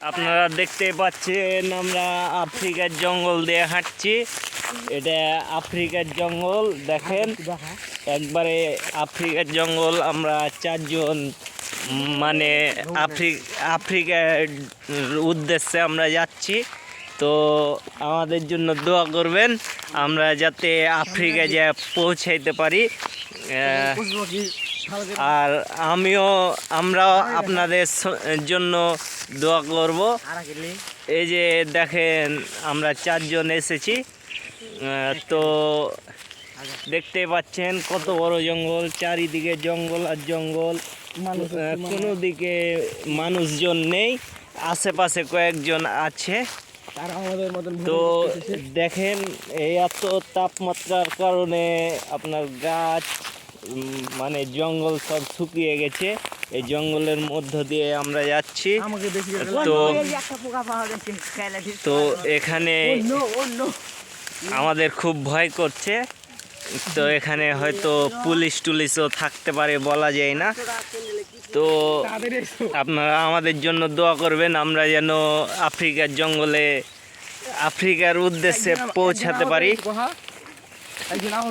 আপনারা দেখতে পাচ্ছেন আমরা আফ্রিকার জঙ্গল দিয়ে হাঁটছি। এটা আফ্রিকার জঙ্গল, দেখেন একবারে আফ্রিকার জঙ্গল। আমরা চারজন মানে আফ্রিকার উদ্দেশ্যে আমরা যাচ্ছি। তো আমাদের জন্য দোয়া করবেন আমরা যাতে আফ্রিকা যা পৌঁছাইতে পারি। আর আমরাও আপনাদের জন্য দোয়া করব। এই যে দেখেন আমরা চারজন এসেছি, তো দেখতে পাচ্ছেন কত বড় জঙ্গল, চারিদিকে জঙ্গল আর জঙ্গল। কোনো দিকে মানুষজন নেই, আশেপাশে কয়েকজন আছে। তো দেখেন এই এত তাপমাত্রার কারণে আপনার গাছ মানে জঙ্গল সব শুকিয়ে গেছে। এই জঙ্গলের মধ্য দিয়ে আমরা যাচ্ছি। তো এখানে আমাদের খুব ভয় করছে। তো এখানে হয়তো পুলিশ টুলিশও থাকতে পারে, বলা যায় না। তো আপনারা আমাদের জন্য দোয়া করবেন আমরা যেন আফ্রিকার জঙ্গলে আফ্রিকার উদ্দেশ্যে পৌঁছাতে পারি।